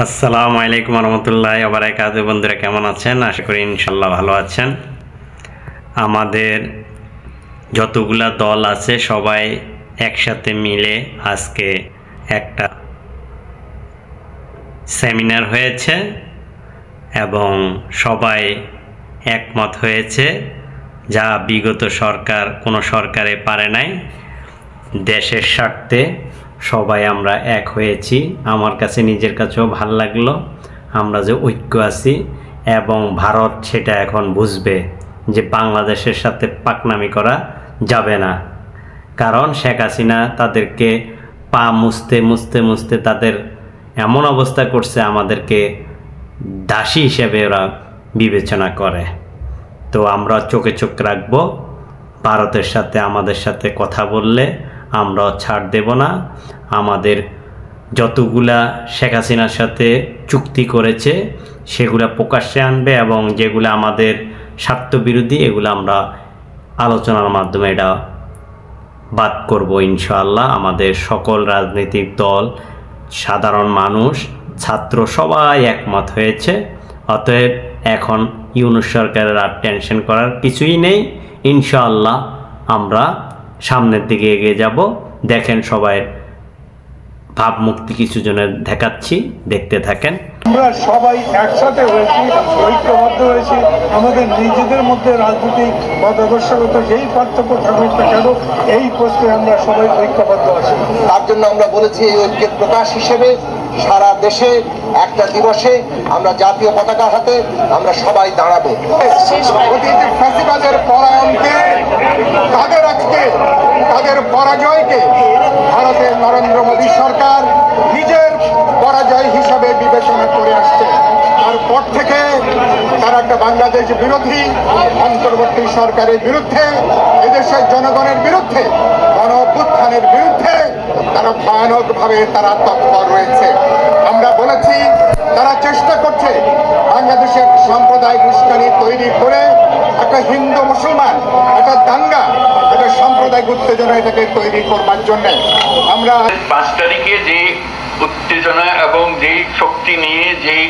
আসসালামু আলাইকুম রহমতুল্লাহি ওয়া বারাকাতুহু। বন্ধুরা কেমন আছেন? আশা করি ইনশাল্লাহ ভালো আছেন। আমাদের যতগুলা দল আছে সবাই একসাথে মিলে আজকে একটা সেমিনার হয়েছে এবং সবাই একমত হয়েছে, যা বিগত কোনো সরকারে পারে নাই। দেশের স্বার্থে সবাই আমরা এক হয়েছি। আমার কাছে নিজের কাছেও ভাল লাগলো আমরা যে ঐক্য আছি, এবং ভারত সেটা এখন বুঝবে যে বাংলাদেশের সাথে পাকনামি করা যাবে না। কারণ শেখ হাসিনা তাদেরকে পা মুছতে মুছতে মুছতে তাদের এমন অবস্থা করছে, আমাদেরকে দাসী হিসেবে ওরা বিবেচনা করে। তো আমরা চোখে চোখ রাখবো। ভারতের সাথে আমাদের সাথে কথা বললে আমরা ছাড় দেব না। আমাদের যতগুলা শেখ হাসিনার সাথে চুক্তি করেছে সেগুলা প্রকাশ্যে আনবে, এবং যেগুলো আমাদের স্বার্থবিরোধী এগুলো আমরা আলোচনার মাধ্যমে এটা বাদ করব ইনশাআল্লাহ। আমাদের সকল রাজনৈতিক দল, সাধারণ মানুষ, ছাত্র সবাই একমত হয়েছে। অতএব এখন ইউনূস সরকারের আর টেনশন করার কিছুই নেই। ইনশাআল্লাহ আমরা সামনের দিকে এগিয়ে যাব। দেখেন সবাই ভাবমুক্তি কিছু জনের দেখাচ্ছি, দেখতে থাকেন। আমরা সবাই একসাথে হয়েছি, ঐক্যবদ্ধ হয়েছি। আমাদের নিজেদের মধ্যে রাজনৈতিক মতাদর্শগত যেই পার্থক্য থাকুক না কেন, এই প্রশ্নে আমরা সবাই ঐক্যবদ্ধ আছি। তার জন্য আমরা বলেছি এই ঐক্যের প্রকাশ হিসেবে সারা দেশে একটা দিবসে আমরা জাতীয় পতাকা হাতে আমরা সবাই দাঁড়াবো। ফ্যাসিবাদের পরায়ণকে, তাদের আজকে তাদের পরাজয়কে ভারতের নরেন্দ্র মোদী সরকার নিজের পরাজয় হিসাবে বিবেচনা করে আসছে। তারপর থেকে তারা একটা বাংলাদেশ বিরোধী অন্তর্বর্তী সরকারের বিরুদ্ধে, এদেশের জনগণের বিরুদ্ধে, গণ অভ্যুত্থানের বিরুদ্ধে তারা ভয়ানকভাবে তারা তৎপর রয়েছে। আমরা বলেছি তারা চেষ্টা করছে বাংলাদেশের সাম্প্রদায়িক উস্কানি তৈরি করে একটা হিন্দু মুসলমান, একটা দাঙ্গা, একটা সাম্প্রদায়িক উত্তেজনা এটাকে তৈরি করবার জন্য আমরা 5 তারিখে যে উত্তেজনা এবং যেই শক্তি নিয়ে যেই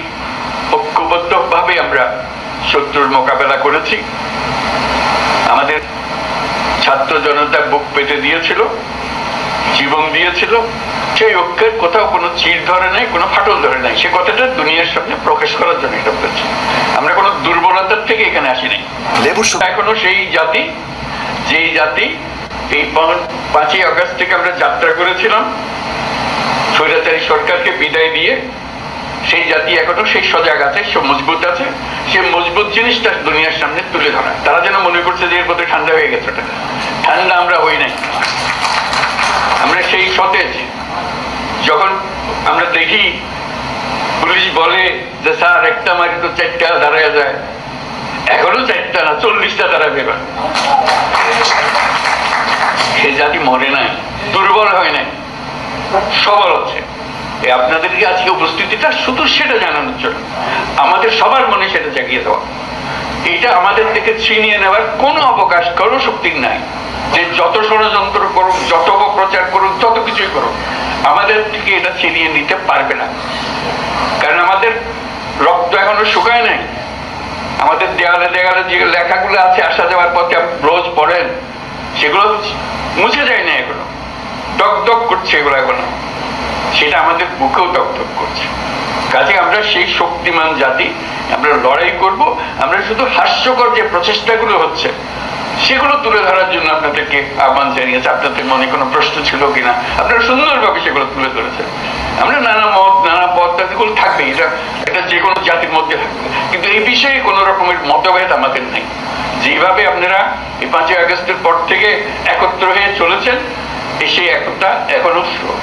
ঐক্যবদ্ধভাবে আমরা শত্রুর মোকাবেলা করেছি, আমাদের ছাত্র জনতা বুক পেতে দিয়েছিল, জীবন দিয়েছিল, সেই ঐক্যের কোথাও কোনো চির ধরে নাই, কোনো ফাটল ধরে নাই। সে কথাটা দুনিয়ার সামনে প্রকাশ করার জন্য এটা করেছি। আমরা কোনো দুর্বলতার থেকে এখানে আসি নাই। এখনো সেই জাতি, যেই জাতি এই 5ই আগস্ট থেকে আমরা যাত্রা করেছিলাম স্বৈরাচারী সরকারকে বিদায় দিয়ে, সেই জাতি এখনো সেই সজাগ আছে, সে মজবুত আছে। সে মজবুত জিনিসটা দুনিয়ার সামনে তুলে ধরা। তারা যেন মনে করছে যে এর মধ্যে ঠান্ডা হয়ে গেছে। ওটা ঠান্ডা আমরা হই নাই। আমরা সেই সতেজ। যখন আমরা দেখি পুলিশ বলে যে স্যার একটা মারি তো 4টা দাঁড়ায় যায়, এখনো 4টা না 40টা দাঁড়াবে। এবার সে জাতি মরে নাই, দুর্বল হয় নাই, সবল আছে। আপনাদেরকে আজকে উপস্থিতিটা শুধু সেটা জানানোর জন্য, আমাদের সবার মনে সেটা জাগিয়ে দেওয়া। এটা আমাদের থেকে ছিনিয়ে নেওয়ার কোনো অবকাশ কোনো শক্তি নাই। যে যত ষড়যন্ত্র করুক, যত প্রচার করুক, যত কিছুই করুক, আমাদের থেকে এটা ছিনিয়ে নিতে পারবে না। কারণ আমাদের রক্ত এখনো শুকায় নাই। আমাদের দেয়ালে দেয়ালে যে লেখাগুলো আছে আসা যাওয়ার পথে রোজ পড়েন, সেগুলো মুছে যায় না, এগুলো দগদগ করছে, এগুলো এখনো সেটা আমাদের বুকেও দগদগ করছে। কাজে আমরা সেই শক্তিমান জাতি, আমরা লড়াই করব। আমরা শুধু হাস্যকর যে প্রচেষ্টাগুলো হচ্ছে সেগুলো তুলে ধরার জন্য আপনাদেরকে আহ্বান জানিয়েছে। আপনাদের মনে কোনো প্রশ্ন ছিল কিনা, আপনারা সুন্দরভাবে সেগুলো তুলে ধরেছেন। আমরা নানা মত, নানা পথ, এগুলো থাকবে, এটা যে কোনো জাতির মধ্যে থাকবে, কিন্তু এই বিষয়ে কোনো রকমের মতভেদ আমাদের নেই। যেভাবে আপনারা এই 5ই আগস্টের পর থেকে একত্র হয়ে চলেছেন, সেই একতা এখনো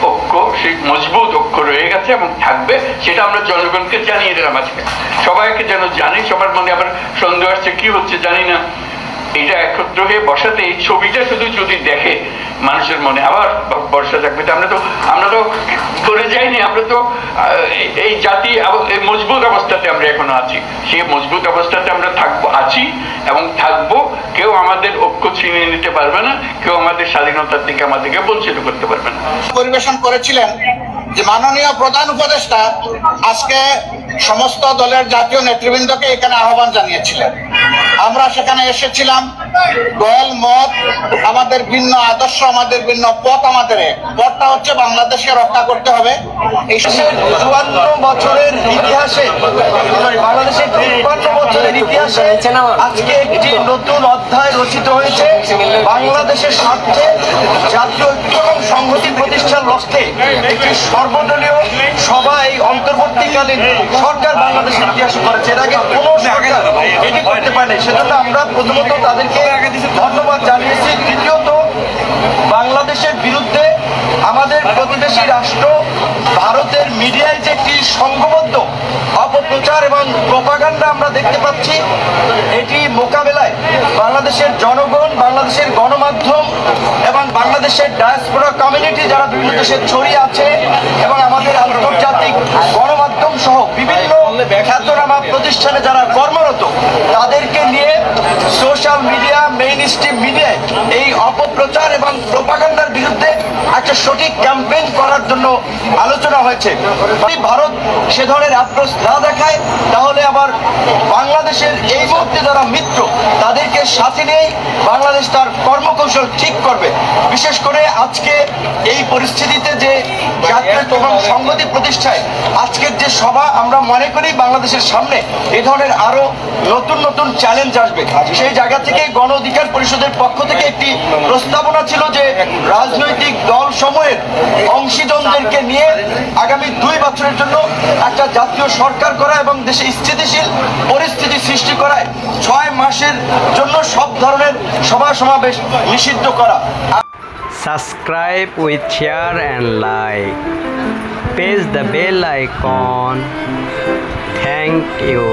ঐক্য, সেই মজবুত ঐক্য রয়ে গেছে এবং থাকবে। সেটা আমরা জনগণকে জানিয়ে দিলাম আজকে। সবাইকে যেন জানি, সবার মনে আবার সন্দেহ আসছে কি হচ্ছে জানি না। এটা একত্র হয়ে বসাতে, এই ছবিটা শুধু যদি দেখে মানুষের মনে আবার বর্ষা থাকবে। আমরা তো করে যাইনি। আমরা তো এই জাতি এই মজবুত অবস্থাতে আমরা এখনো আছি। সেই মজবুত অবস্থাতে আমরা আছি এবং থাকবো। কেউ আমাদের ঐক্য ছিনিয়ে নিতে পারবে না, কেউ আমাদের স্বাধীনতার থেকে আমাদেরকে বঞ্চিত করতে পারবে না। পরিবেশন করেছিলেন যে মাননীয় প্রধান উপদেষ্টা আজকে সমস্ত দলের জাতীয় নেতৃবৃন্দকে এখানে আহ্বান জানিয়েছিলেন। আমরা সেখানে এসেছিলাম, দল মত আমাদের ভিন্ন, আদর্শ আমাদের ভিন্ন, পথ আমাদের পথটা হচ্ছে বাংলাদেশকে রক্ষা করতে হবে। এই 54 বছরের ইতিহাসে, বাংলাদেশের 53 বছরের ইতিহাসে আজকে একটি নতুন অধ্যায় রচিত হয়েছে। বাংলাদেশের স্বার্থে জাতীয় ঐক্য এবং সংহতি প্রতিষ্ঠার লক্ষ্যে একটি সর্বদলীয় সভা এই অন্তর্বর্তীকালীন সরকার বাংলাদেশের ইতিহাসে করেছে। এর আগে কোনো সরকার এটি করতে পারেনি। সেজন্য আমরা প্রথমত তাদেরকে ধন্যবাদ জানিয়েছি। দ্বিতীয়ত, বাংলাদেশের বিরুদ্ধে আমাদের প্রতিবেশী রাষ্ট্র ভারতের মিডিয়ায় যে একটি সংঘবদ্ধ অপপ্রচার এবং প্রপাগান্ডা আমরা দেখতে পাচ্ছি, এটি মোকাবেলায় বাংলাদেশের জনগণ, বাংলাদেশের গণমাধ্যম এবং বাংলাদেশের ডায়াসপোরা কমিউনিটি যারা বিভিন্ন দেশে ছড়িয়ে আছে এবং আমাদের আন্তর্জাতিক গণমাধ্যম সহ বিভিন্ন খ্যাতনামা প্রতিষ্ঠানে যারা কর্মরত, তাদেরকে নিয়ে সোশ্যাল মিডিয়া, মেইন স্ট্রিম মিডিয়ায় এই অপপ্রচার এবং প্রপাগান্ডার বিরুদ্ধে একটা সঠিক ক্যাম্পেইন করার জন্য আলোচনা হয়েছে। যদি ভারত সে ধরনের আক্রোশ না দেখায়, তাহলে আবার বাংলাদেশের এই মুহূর্তে যারা মিত্র, তাদেরকে সাথে নিয়েই বাংলাদেশ তার কর্মকৌশল ঠিক করবে। বিশেষ করে আজকে এই পরিস্থিতিতে যে জাতীয় এবং সংহতি প্রতিষ্ঠায় আজকের যে সভা, আমরা মনে করি বাংলাদেশের সামনে এই ধরনের আরো নতুন নতুন চ্যালেঞ্জ আসবে। সেই জায়গা থেকে গণ অধিকার পরিষদের পক্ষ থেকে একটি প্রস্তাবনা ছিল যে রাজনৈতিক দল সমূহের অংশীজনদেরকে নিয়ে আগামী 2 বছরের জন্য একটা জাতীয় সরকার করা এবং দেশে স্থিতিশীল পরিস্থিতি সৃষ্টি করায় 6 মাসের জন্য সব ধরনের সভা সমাবেশ নিষিদ্ধ করা। Subscribe with share and like. Press the bell icon. Thank you.